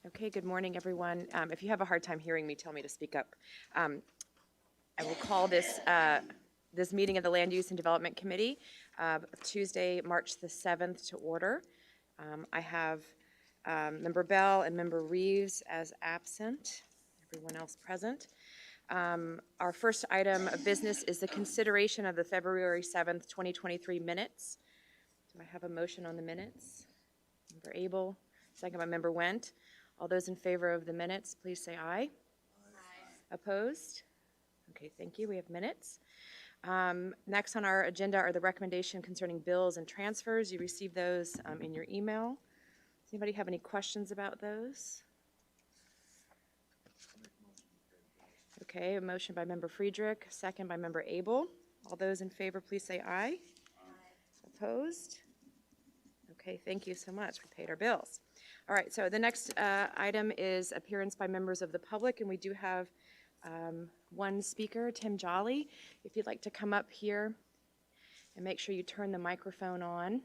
Okay, good morning, everyone. If you have a hard time hearing me, tell me to speak up. I will call this meeting of the Land Use and Development Committee Tuesday, March the 7th to order. I have Member Bell and Member Reeves as absent, everyone else present. Our first item of business is the consideration of the February 7th, 2023 minutes. Do I have a motion on the minutes? Member Abel, second by Member Wendt. All those in favor of the minutes, please say aye. Aye. Opposed? Okay, thank you. We have minutes. Next on our agenda are the recommendation concerning bills and transfers. You received those in your email. Does anybody have any questions about those? Okay, a motion by Member Friedrich, second by Member Abel. All those in favor, please say aye. Aye. Opposed? Okay, thank you so much. We paid our bills. All right, so the next item is appearance by members of the public, and we do have one speaker, Tim Jolly. If you'd like to come up here and make sure you turn the microphone on.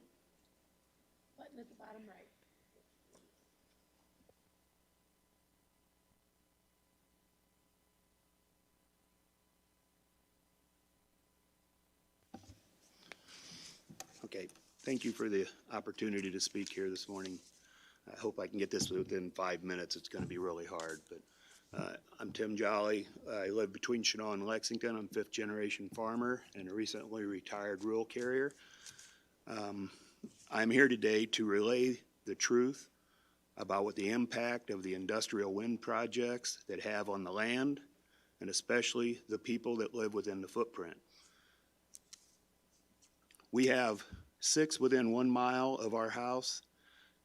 Button at the bottom right. Okay, thank you for the opportunity to speak here this morning. I hope I can get this within 5 minutes. It's going to be really hard, but I'm Tim Jolly. I live between Chenal and Lexington. I'm fifth generation farmer and a recently retired rural carrier. I'm here today to relay the truth about what the impact of the industrial wind projects that have on the land and especially the people that live within the footprint. We have 6 within 1 mile of our house.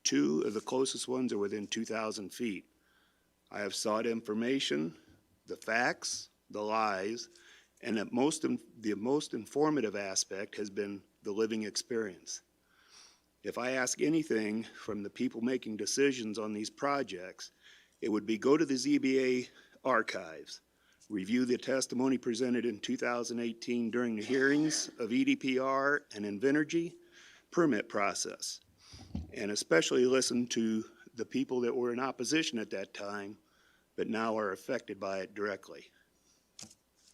2 of the closest ones are within 2,000 feet. I have sought information, the facts, the lies, and the most informative aspect has been the living experience. If I ask anything from the people making decisions on these projects, it would be go to the ZBA archives, review the testimony presented in 2018 during the hearings of EDPR and Invenergy permit process, and especially listen to the people that were in opposition at that time, but now are affected by it directly.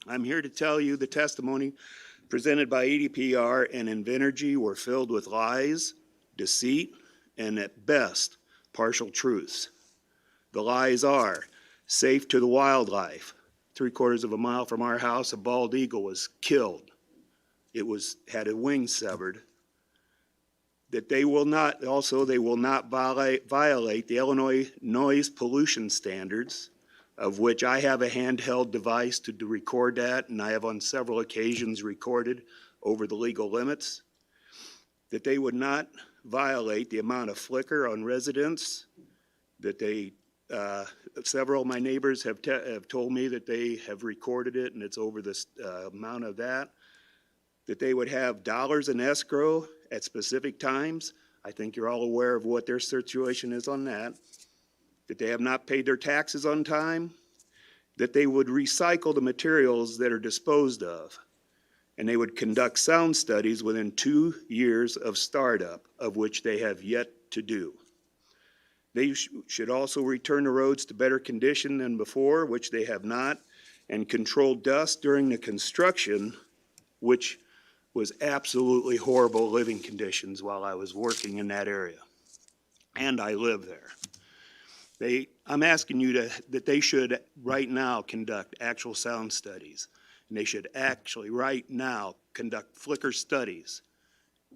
I'm here to tell you the testimony presented by EDPR and Invenergy were filled with lies, deceit, and at best, partial truths. The lies are safe to the wildlife. 3/4 of a mile from our house, a bald eagle was killed. It had a wing severed. That they will not violate the Illinois noise pollution standards, of which I have a handheld device to record that, and I have on several occasions recorded over the legal limits. That they would not violate the amount of flicker on residents. That several of my neighbors have told me that they have recorded it and it's over this amount of that. That they would have dollars in escrow at specific times. I think you're all aware of what their situation is on that. That they have not paid their taxes on time. That they would recycle the materials that are disposed of. And they would conduct sound studies within 2 years of startup, of which they have yet to do. They should also return the roads to better condition than before, which they have not, and control dust during the construction, which was absolutely horrible living conditions while I was working in that area. And I live there. I'm asking you that they should right now conduct actual sound studies. And they should actually right now conduct flicker studies.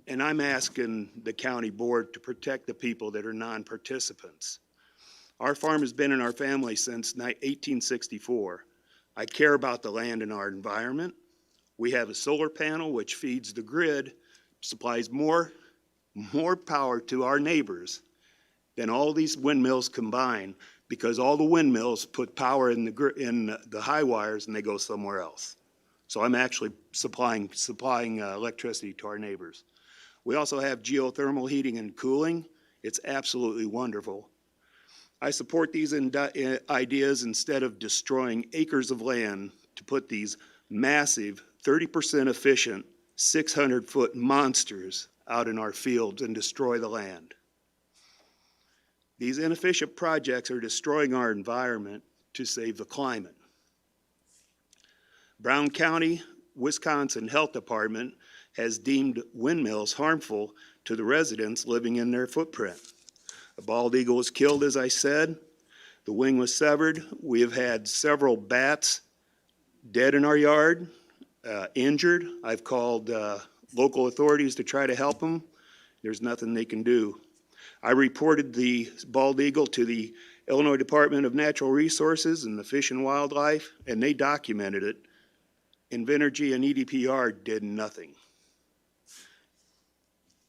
And I'm asking the county board to protect the people that are non-participants. Our farm has been in our family since 1864. I care about the land and our environment. We have a solar panel which feeds the grid, supplies more power to our neighbors than all these windmills combined, because all the windmills put power in the high wires and they go somewhere else. So I'm actually supplying electricity to our neighbors. We also have geothermal heating and cooling. It's absolutely wonderful. I support these ideas instead of destroying acres of land to put these massive 30% efficient 600-foot monsters out in our fields and destroy the land. These inefficient projects are destroying our environment to save the climate. Brown County, Wisconsin Health Department has deemed windmills harmful to the residents living in their footprint. A bald eagle was killed, as I said. The wing was severed. We have had several bats dead in our yard, injured. I've called local authorities to try to help them. There's nothing they can do. I reported the bald eagle to the Illinois Department of Natural Resources and the Fish and Wildlife, and they documented it. Invenergy and EDPR did nothing.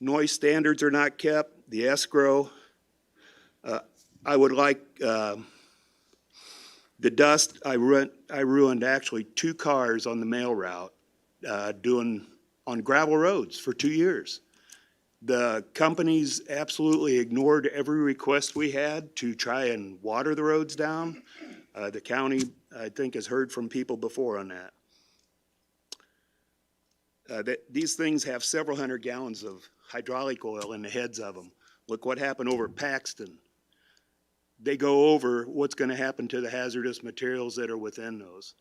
Noise standards are not kept. The escrow. I would like the dust. I ruined actually 2 cars on the mail route on gravel roads for 2 years. The companies absolutely ignored every request we had to try and water the roads down. The county, I think, has heard from people before on that. These things have several hundred gallons of hydraulic oil in the heads of them. Look what happened over at Paxton. They go over what's going to happen to the hazardous materials that are within those.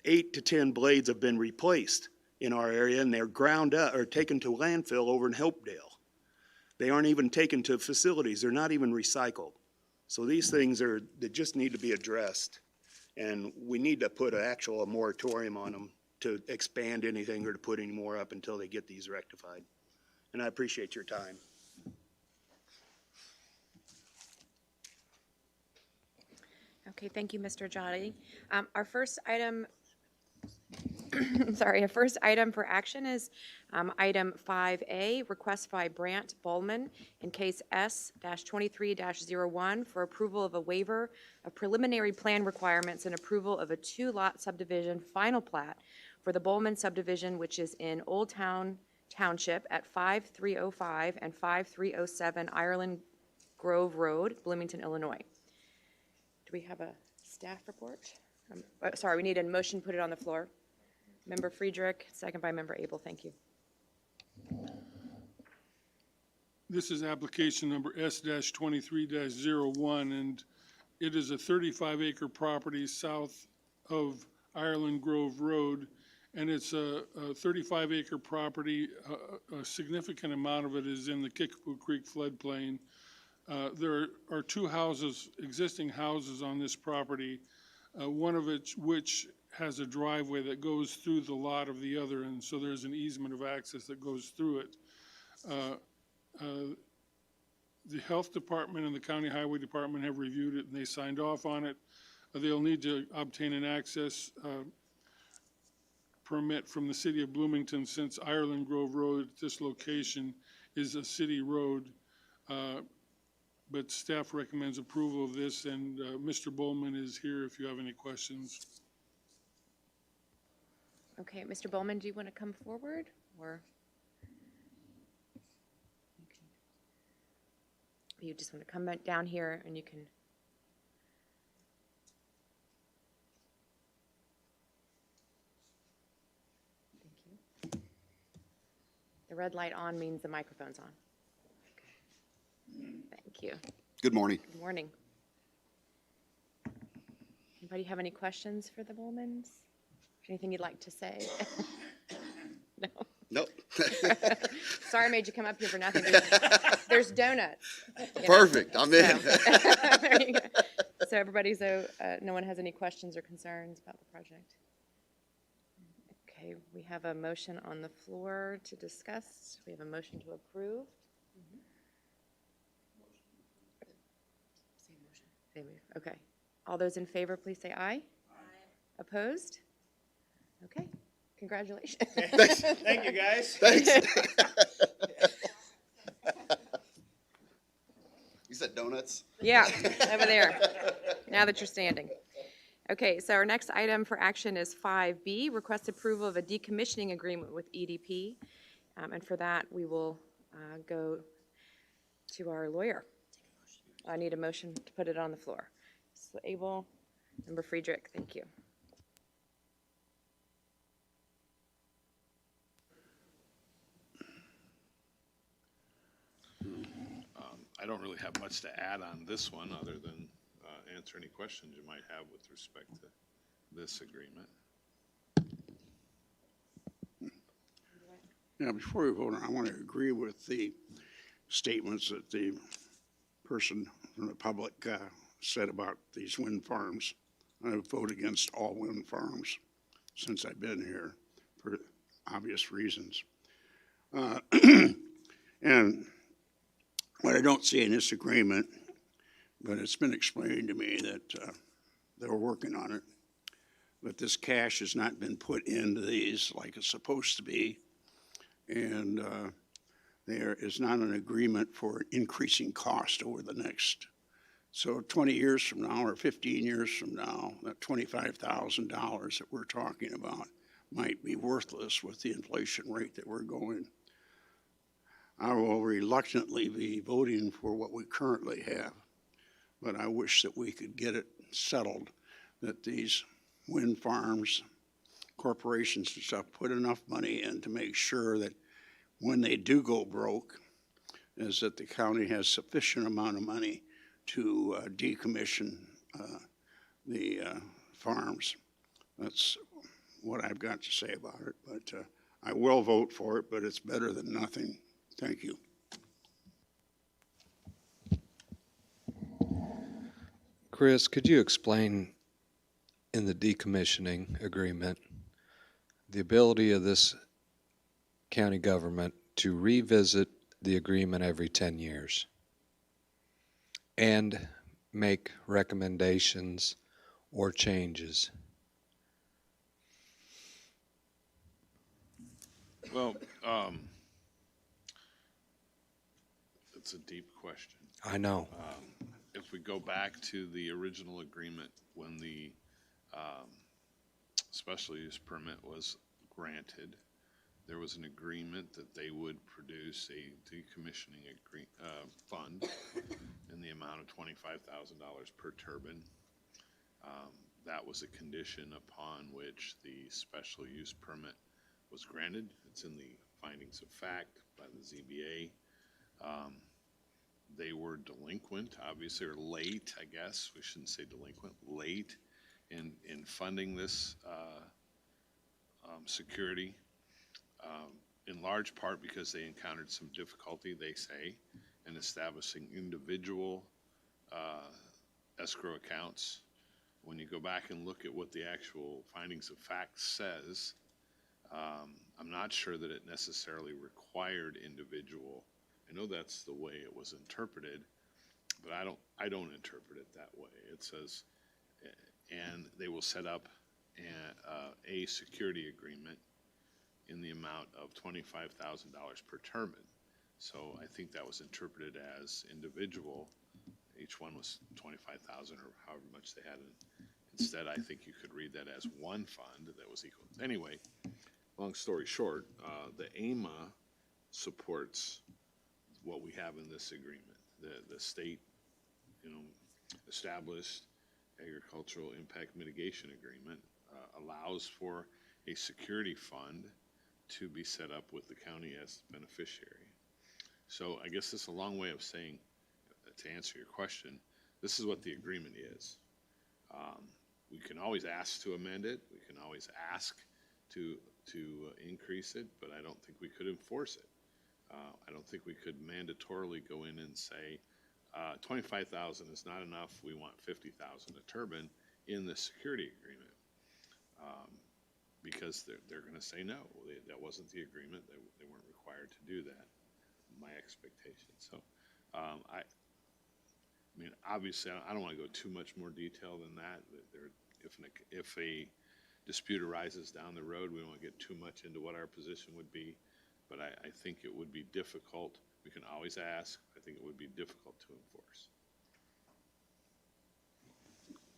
8 to 10 blades have been replaced in our area, and they're ground up or taken to landfill over in Hopedale. They aren't even taken to facilities. They're not even recycled. So these things that just need to be addressed, and we need to put a moratorium on them to expand anything or to put any more up until they get these rectified. And I appreciate your time. Okay, thank you, Mr. Jolly. Our first item, our first item for action is item 5A, request by Brant Bowman in case S-23-01 for approval of a waiver of preliminary plan requirements and approval of a 2-lot subdivision final plat for the Bowman subdivision, which is in Old Town Township at 5305 and 5307 Ireland Grove Road, Bloomington, Illinois. Do we have a staff report? Sorry, we need a motion, put it on the floor. Member Friedrich, second by Member Abel, thank you. This is application number S-23-01, and it is a 35-acre property south of Ireland Grove Road, and it's a 35-acre property. A significant amount of it is in the Kickapoo Creek floodplain. There are 2 houses, existing houses on this property, one of which has a driveway that goes through the lot of the other, and so there's an easement of access that goes through it. The Health Department and the County Highway Department have reviewed it, and they signed off on it. They'll need to obtain an access permit from the City of Bloomington, since Ireland Grove Road at this location is a city road. But staff recommends approval of this, and Mr. Bowman is here if you have any questions. Okay, Mr. Bowman, do you want to come forward, or you just want to come back down here and you can? Thank you. The red light on means the microphone's on. Thank you. Good morning. Good morning. Anybody have any questions for the Bowmans? Anything you'd like to say? No? Nope. Sorry I made you come up here for nothing. There's donuts. Perfect. I'm in. There you go. So everybody's, no one has any questions or concerns about the project? Okay, we have a motion on the floor to discuss. We have a motion to approve. Okay. All those in favor, please say aye. Aye. Opposed? Okay. Congratulations. Thanks. Thank you, guys. Thanks. You said donuts? Yeah, over there, now that you're standing. Okay, so our next item for action is 5B, request approval of a decommissioning agreement with EDP. And for that, we will go to our lawyer. I need a motion to put it on the floor. So Abel, Member Friedrich, thank you. I don't really have much to add on this one, other than answer any questions you might have with respect to this agreement. Yeah, before we vote, I want to agree with the statements that the person from the public said about these wind farms. I vote against all wind farms since I've been here for obvious reasons. And what I don't see in this agreement, but it's been explained to me that they were working on it, but this cash has not been put into these like it's supposed to be. And there is not an agreement for increasing cost over the next. So 20 years from now or 15 years from now, that $25,000 that we're talking about might be worthless with the inflation rate that we're going. I will reluctantly be voting for what we currently have, but I wish that we could get it settled that these wind farms, corporations and stuff put enough money in to make sure that when they do go broke, is that the county has sufficient amount of money to decommission the farms. That's what I've got to say about it, but I will vote for it, but it's better than nothing. Thank you. Chris, could you explain in the decommissioning agreement the ability of this county government to revisit the agreement every 10 years and make recommendations or changes? Well, it's a deep question. I know. If we go back to the original agreement when the special use permit was granted, there was an agreement that they would produce a decommissioning fund in the amount of $25,000 per turbine. That was a condition upon which the special use permit was granted. It's in the findings of fact by the ZBA. They were delinquent, obviously, or late, I guess. We shouldn't say delinquent, late in funding this security, in large part because they encountered some difficulty, they say, in establishing individual escrow accounts. When you go back and look at what the actual findings of fact says, I'm not sure that it necessarily required individual. I know that's the way it was interpreted, but I don't interpret it that way. It says, and they will set up a security agreement in the amount of $25,000 per turbine. So I think that was interpreted as individual. Each one was 25,000 or however much they had. Instead, I think you could read that as one fund that was equal. Anyway, long story short, the AMA supports what we have in this agreement. The state, established agricultural impact mitigation agreement allows for a security fund to be set up with the county as the beneficiary. So I guess this is a long way of saying, to answer your question, this is what the agreement is. We can always ask to amend it. We can always ask to increase it, but I don't think we could enforce it. I don't think we could mandatorily go in and say, 25,000 is not enough. We want 50,000 a turbine in the security agreement, because they're going to say no. That wasn't the agreement. They weren't required to do that. My expectation. So, I mean, obviously, I don't want to go too much more detail than that. If a dispute arises down the road, we don't want to get too much into what our position would be. But I think it would be difficult. We can always ask. I think it would be difficult to enforce.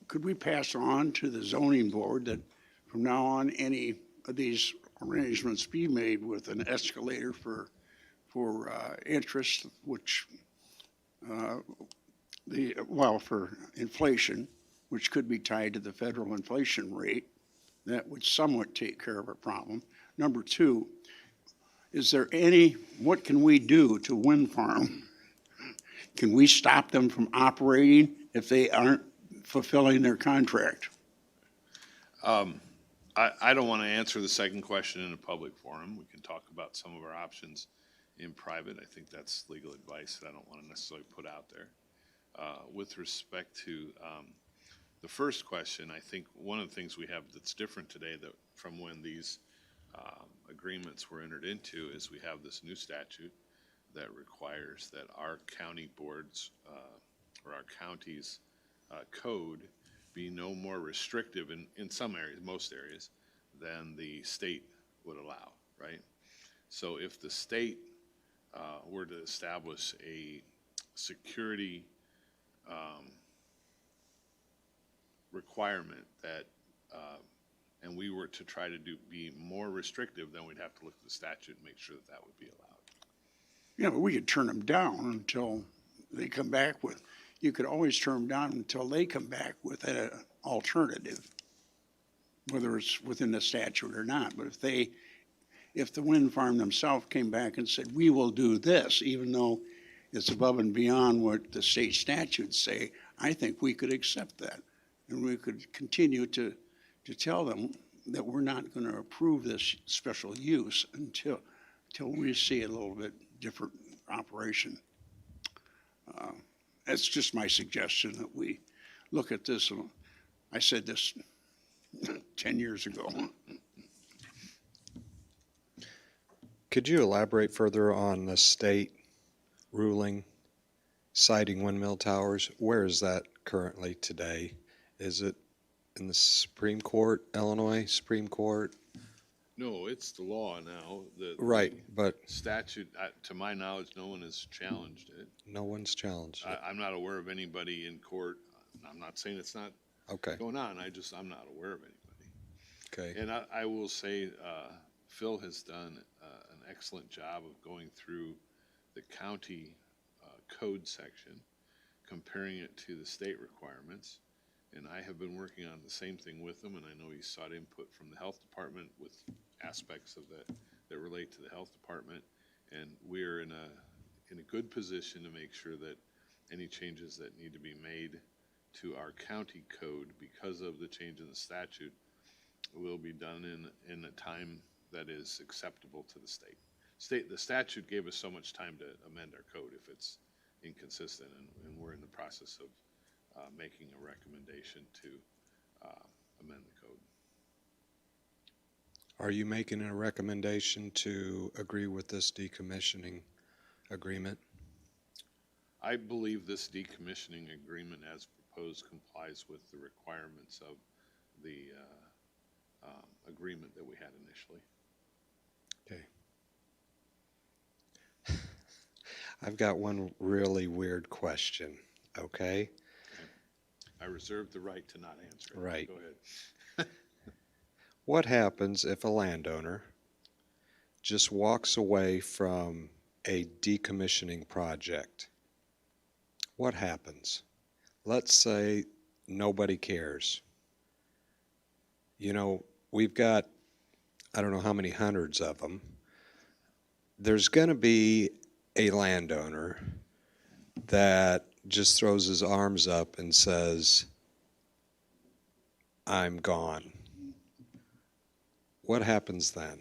Could we pass on to the zoning board that from now on, any of these arrangements be made with an escalator for interest, which, for inflation, which could be tied to the federal inflation rate? That would somewhat take care of a problem. Number two, is there what can we do to wind farm Can we stop them from operating if they aren't fulfilling their contract? I don't want to answer the second question in a public forum. We can talk about some of our options in private. I think that's legal advice that I don't want to necessarily put out there. With respect to the first question, I think one of the things we have that's different today that from when these agreements were entered into is we have this new statute that requires that our county boards or our county's code be no more restrictive in some areas, most areas, than the state would allow, right? So if the state were to establish a security requirement that, and we were to try to be more restrictive, then we'd have to look at the statute and make sure that that would be allowed. Yeah, but we could turn them down until they come back with, you could always turn them down until they come back with an alternative, whether it's within the statute or not. But if the wind farm themselves came back and said, we will do this, even though it's above and beyond what the state statutes say, I think we could accept that. And we could continue to tell them that we're not going to approve this special use until we see a little bit different operation. That's just my suggestion, that we look at this. I said this 10 years ago. Could you elaborate further on the state ruling citing windmill towers? Where is that currently today? Is it in the Supreme Court, Illinois Supreme Court? No, it's the law now. Right, but Statute, to my knowledge, no one has challenged it. no one's challenged it. I'm not aware of anybody in court. I'm not saying it's not Okay, going on. I'm not aware of anybody. okay. And I will say, Phil has done an excellent job of going through the county code section, comparing it to the state requirements. And I have been working on the same thing with him, and I know he sought input from the health department with aspects of that relate to the health department. And we're in a good position to make sure that any changes that need to be made to our county code because of the change in the statute will be done in a time that is acceptable to the state. The statute gave us so much time to amend our code if it's inconsistent, and we're in the process of making a recommendation to amend the code. Are you making a recommendation to agree with this decommissioning agreement? I believe this decommissioning agreement as proposed complies with the requirements of the agreement that we had initially. Okay. I've got one really weird question, okay? I reserve the right to not answer it. Right. Go ahead. What happens if a landowner just walks away from a decommissioning project? What happens? Let's say nobody cares. You know, we've got, I don't know how many hundreds of them. There's going to be a landowner that just throws his arms up and says, I'm gone. What happens then?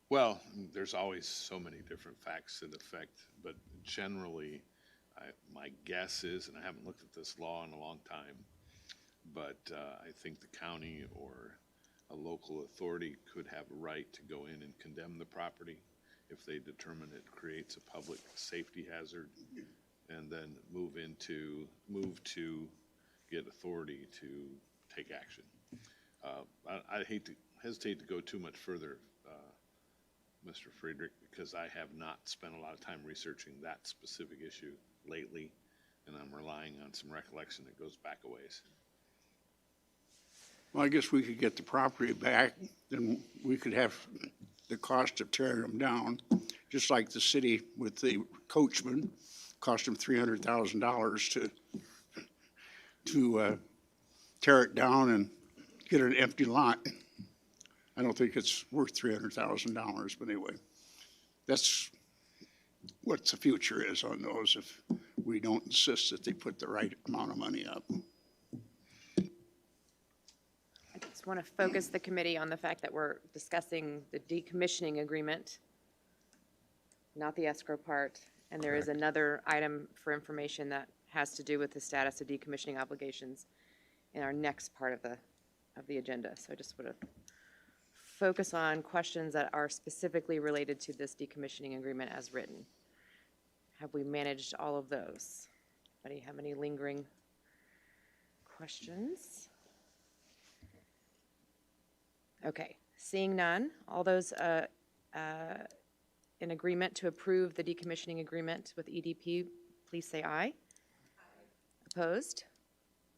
Well, there's always so many different facts that affect, but generally, my guess is, and I haven't looked at this law in a long time, but I think the county or a local authority could have a right to go in and condemn the property if they determine it creates a public safety hazard, and then move to get authority to take action. I hesitate to go too much further, Mr. Friedrich, because I have not spent a lot of time researching that specific issue lately, and I'm relying on some recollection that goes back a ways. Well, I guess we could get the property back, then we could have the cost of tearing them down, just like the city with the coachman, cost them $300,000 to tear it down and get an empty lot. I don't think it's worth $300,000, but anyway, that's what the future is on those if we don't insist that they put the right amount of money up. I just want to focus the committee on the fact that we're discussing the decommissioning agreement, not the escrow part. And there is another item for information that has to do with the status of decommissioning obligations in our next part of the agenda. So I just want to focus on questions that are specifically related to this decommissioning agreement as written. Have we managed all of those? Anybody have any lingering questions? Okay, seeing none, all those in agreement to approve the decommissioning agreement with EDP, please say aye. Opposed?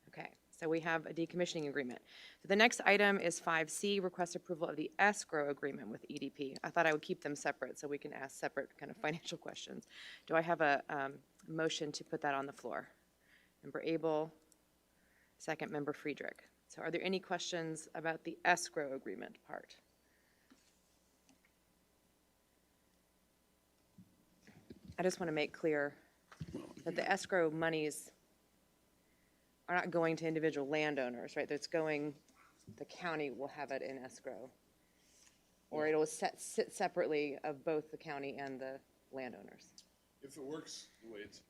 Okay, so we have a decommissioning agreement. So the next item is 5C, request approval of the escrow agreement with EDP. I thought I would keep them separate so we can ask separate kind of financial questions. Do I have a motion to put that on the floor? Member Abel, second Member Friedrich. So are there any questions about the escrow agreement part? I just want to make clear that the escrow monies are not going to individual landowners, right? That's going, the county will have it in escrow. Or it'll sit separately of both the county and the landowners. If it works the way it's.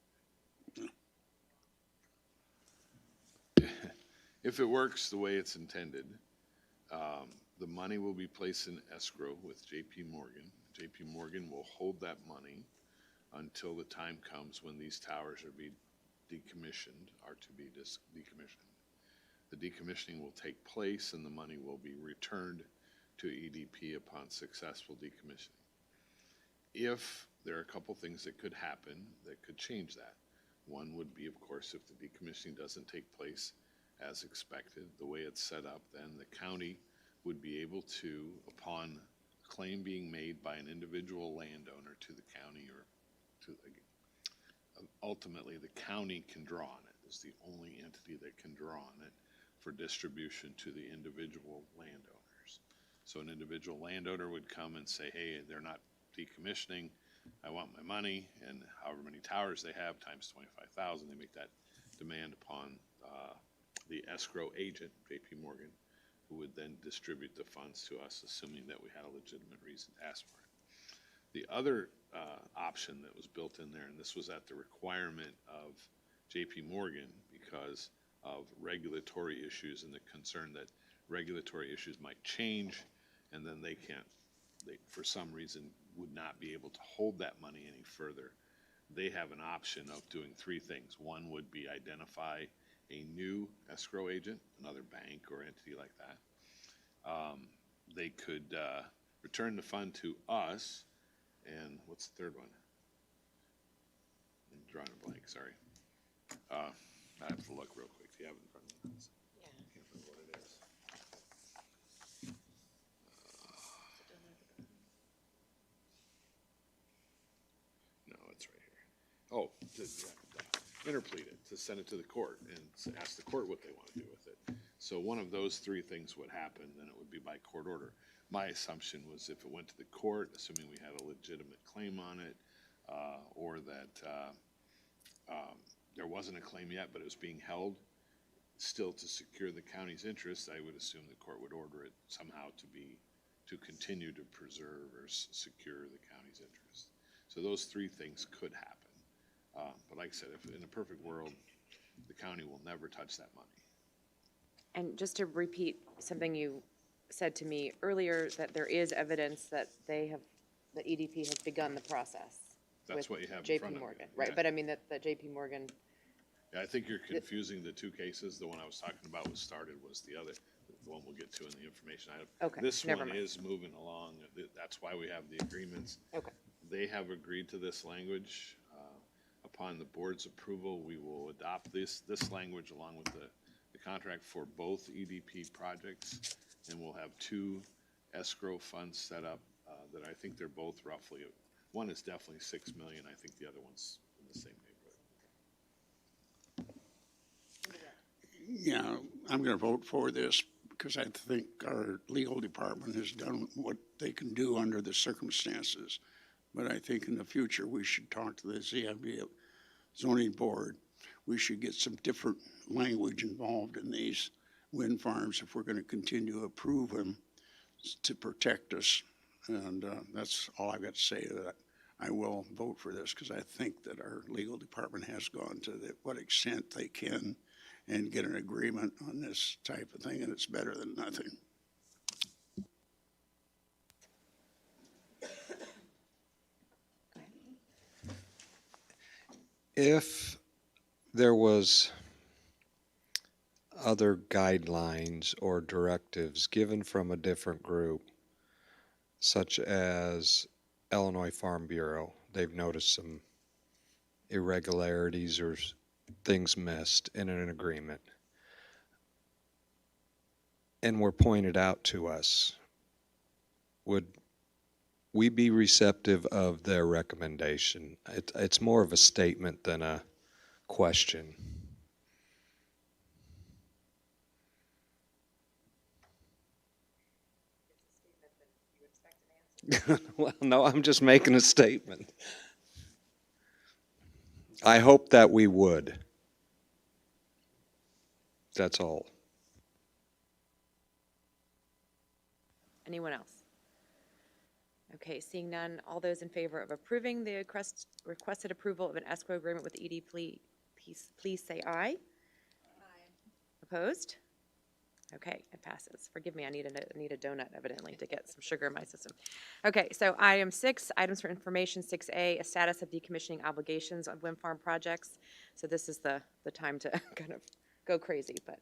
If it works the way it's intended, the money will be placed in escrow with JP Morgan. JP Morgan will hold that money until the time comes when these towers are to be decommissioned. The decommissioning will take place and the money will be returned to EDP upon successful decommissioning. If there are a couple things that could happen that could change that. One would be, of course, if the decommissioning doesn't take place as expected, the way it's set up, then the county would be able to, upon claim being made by an individual landowner to the county or to, ultimately the county can draw on it. It's the only entity that can draw on it for distribution to the individual landowners. So an individual landowner would come and say, hey, they're not decommissioning, I want my money, and however many towers they have times 25,000, they make that demand upon the escrow agent, JP Morgan, who would then distribute the funds to us, assuming that we had a legitimate reason to ask for it. The other option that was built in there, and this was at the requirement of JP Morgan because of regulatory issues and the concern that regulatory issues might change, and then they for some reason would not be able to hold that money any further. They have an option of doing three things. One would be identify a new escrow agent, another bank or entity like that. They could return the fund to us, and what's the third one? I'm drawing a blank, sorry. I have to look real quick. Do you have it in front of me? Yeah. I can't remember what it is. No, it's right here. Oh, interplead it, to send it to the court and ask the court what they want to do with it. So one of those three things would happen, then it would be by court order. My assumption was if it went to the court, assuming we had a legitimate claim on it, or that there wasn't a claim yet, but it was being held, still to secure the county's interest, I would assume the court would order it somehow to continue to preserve or secure the county's interest. So those three things could happen. But like I said, if in a perfect world, the county will never touch that money. And just to repeat something you said to me earlier, that there is evidence that that EDP has begun the process. That's with what you have in front JP of you. Morgan, right? Yeah. But I mean that JP Morgan, Yeah, I think you're confusing the two cases. The one I was talking about was the other, the one we'll get to in the information item. Okay, This never one mind. is moving along. That's why we have the agreements. okay. They have agreed to this language. Upon the board's approval, we will adopt this language along with the contract for both EDP projects, and we'll have two escrow funds set up that I think they're both roughly, one is definitely $6 million. I think the other one's in the same neighborhood. Yeah, I'm going to vote for this because I think our legal department has done what they can do under the circumstances. But I think in the future, we should talk to the ZIB zoning board. We should get some different language involved in these wind farms if we're going to continue to approve them to protect us. And that's all I've got to say to that. I will vote for this because I think that our legal department has gone to what extent they can and get an agreement on this type of thing, and it's better than nothing. If there was other guidelines or directives given from a different group, such as Illinois Farm Bureau, they've noticed some irregularities or things missed in an agreement, and were pointed out to us, would we be receptive of their recommendation? It's more of a statement than a question. Well, no, I'm just making a statement. I hope that we would. That's all. Anyone else? Okay, seeing none, all those in favor of approving the requested approval of an escrow agreement with ED, please say aye. Aye. Opposed? Okay, it passes. Forgive me, I need a donut evidently to get some sugar in my system. Okay, so item 6, items for information, 6A, a status of decommissioning obligations on wind farm projects. So this is the time to kind of go crazy, but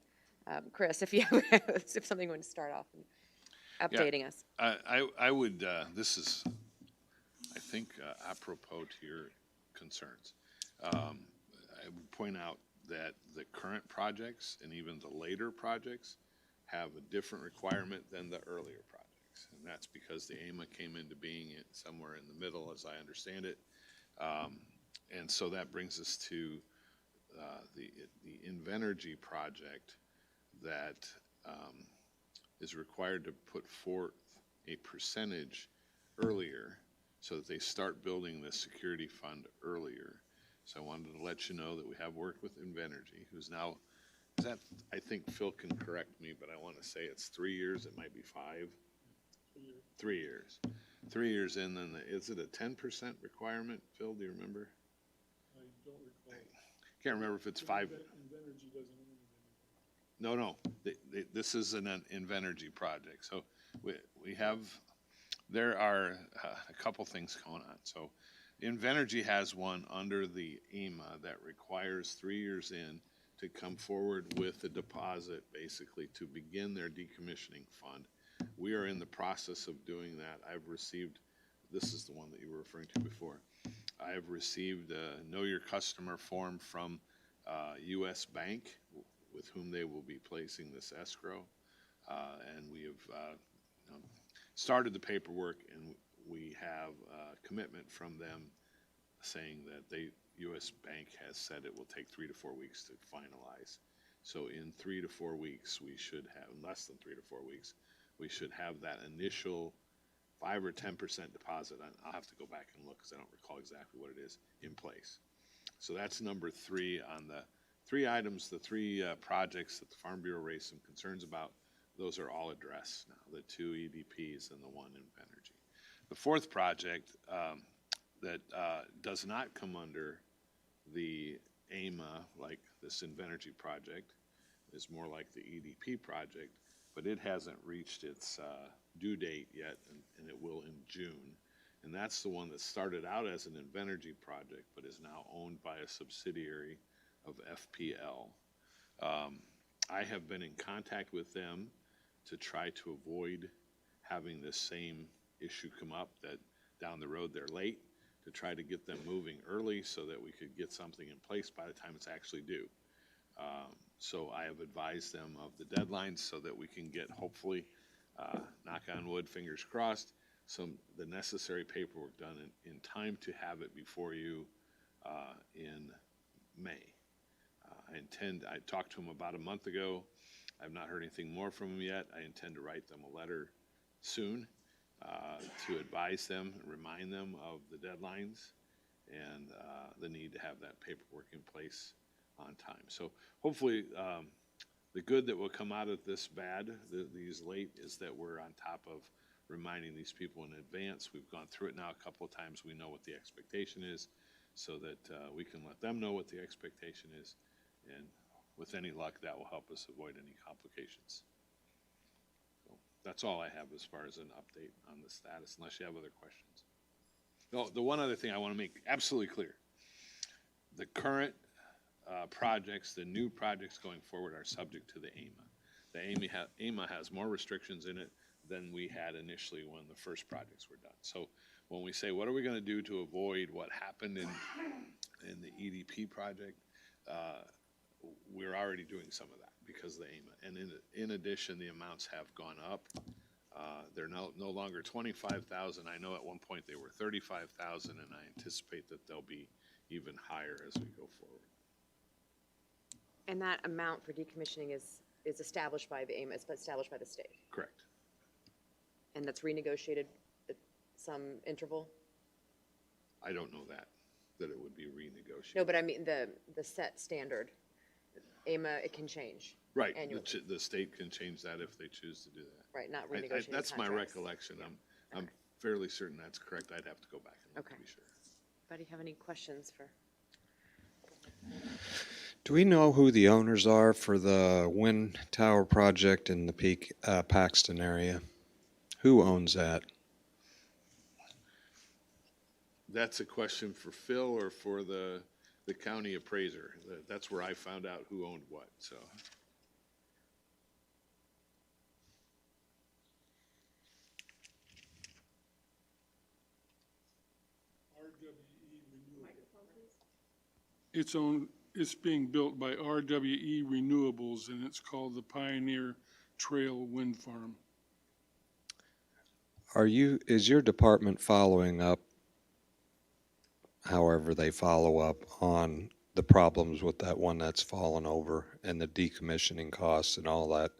Chris, if you have, if something would start off updating us. I would, this is, I think, apropos to your concerns. I would point out that the current projects and even the later projects have a different requirement than the earlier projects. And that's because the AMA came into being somewhere in the middle, as I understand it. And so that brings us to the Invenergy project that is required to put forth a percentage earlier so that they start building the security fund earlier. So I wanted to let you know that we have worked with Invenergy, who's now, I think Phil can correct me, but I want to say it's 3 years, it might be 5. 3 years. 3 years in, then is it a 10% requirement, Phil, do you remember? I don't recall. Can't remember if it's 5. Invenergy doesn't own anything. No, this is an Invenergy project. So we have, there are a couple things going on. So Invenergy has one under the EMA that requires 3 years in to come forward with a deposit, basically, to begin their decommissioning fund. We are in the process of doing that. I've received, this is the one that you were referring to before. I have received a Know Your Customer form from U.S. Bank, with whom they will be placing this escrow. And we have started the paperwork, and we have a commitment from them saying that U.S. Bank has said it will take 3 to 4 weeks to finalize. So in 3 to 4 weeks, we should have, less than 3 to 4 weeks, we should have that initial 5 or 10% deposit. I'll have to go back and look because I don't recall exactly what it is in place. So that's number 3 on the 3 items, the 3 projects that the Farm Bureau raised some concerns about. Those are all addressed now, the 2 EDPs and the 1 Invenergy. The 4th project that does not come under the AMA, like this Invenergy project, is more like the EDP project, but it hasn't reached its due date yet, and it will in June. And that's the one that started out as an Invenergy project, but is now owned by a subsidiary of FPL. I have been in contact with them to try to avoid having this same issue come up, that down the road they're late, to try to get them moving early so that we could get something in place by the time it's actually due. So I have advised them of the deadlines so that we can get, hopefully, knock on wood, fingers crossed, the necessary paperwork done in time to have it before you in May. I talked to them about a month ago. I've not heard anything more from them yet. I intend to write them a letter soon to advise them, remind them of the deadlines and the need to have that paperwork in place on time. So hopefully, the good that will come out of this bad, these late, is that we're on top of reminding these people in advance. We've gone through it now a couple of times. We know what the expectation is, so that we can let them know what the expectation is. And with any luck, that will help us avoid any complications. So that's all I have as far as an update on the status, unless you have other questions. No, the one other thing I want to make absolutely clear, the current projects, the new projects going forward are subject to the AMA. The AMA has more restrictions in it than we had initially when the first projects were done. So when we say, what are we going to do to avoid what happened in the EDP project, we're already doing some of that because of the AMA. And in addition, the amounts have gone up. They're no longer 25,000. I know at one point they were 35,000, and I anticipate that they'll be even higher as we go forward. And that amount for decommissioning is established by the AMA, it's established by the state, Correct. and that's renegotiated at some interval? I don't know that it would be renegotiated. No, but I mean the set standard. AMA, it can change. Right, annually. the state can change that if they choose to do that. Right, not renegotiating That's my contracts. recollection. I'm fairly certain that's correct. I'd have to go back and look to Okay. be sure. Anybody have any questions for? Do we know who the owners are for the wind tower project in the Peak, Paxton area? Who owns that? That's a question for Phil or for the county appraiser. That's where I found out who owned what, so. It's being built by RWE Renewables, and it's called the Pioneer Trail Wind Farm. Is your department following up, however they follow up, on the problems with that one that's fallen over and the decommissioning costs and all that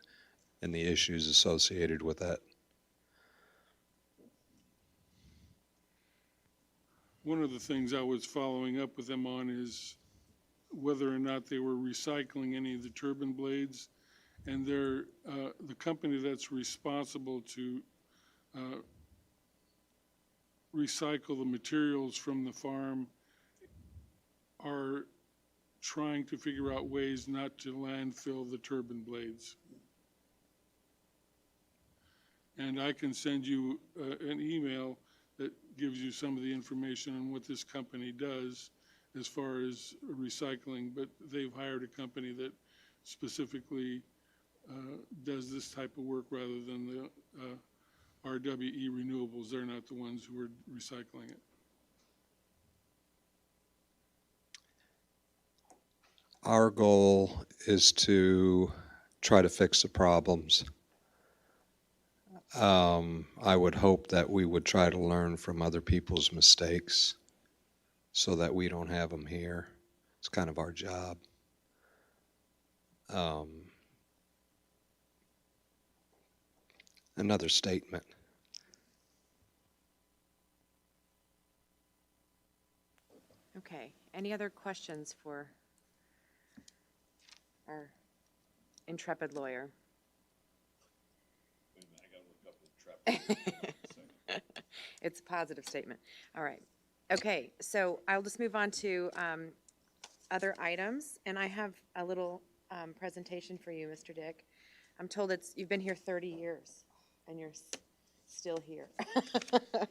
and the issues associated with that? One of the things I was following up with them on is whether or not they were recycling any of the turbine blades. And they're, the company that's responsible to recycle the materials from the farm are trying to figure out ways not to landfill the turbine blades. And I can send you an email that gives you some of the information on what this company does as far as recycling, but they've hired a company that specifically does this type of work rather than the RWE Renewables. They're not the ones who are recycling it. Our goal is to try to fix the problems. I would hope that we would try to learn from other people's mistakes so that we don't have them here. It's kind of our job. Another statement. Okay, any other questions for our intrepid lawyer? It's a positive statement. All right. Okay, so I'll just move on to other items, and I have a little presentation for you, Mr. Dick. I'm told you've been here 30 years, and you're still here.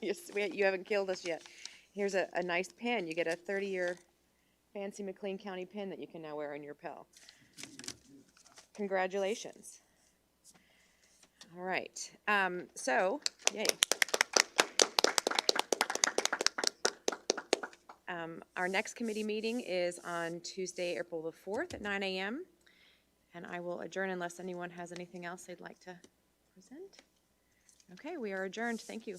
You haven't killed us yet. Here's a nice pin. You get a 30-year fancy McLean County pin that you can now wear on your pill. Congratulations. All right, so, yay. Our next committee meeting is on Tuesday, April the 4th at 9 a.m. And I will adjourn unless anyone has anything else they'd like to present. Okay, we are adjourned. Thank you.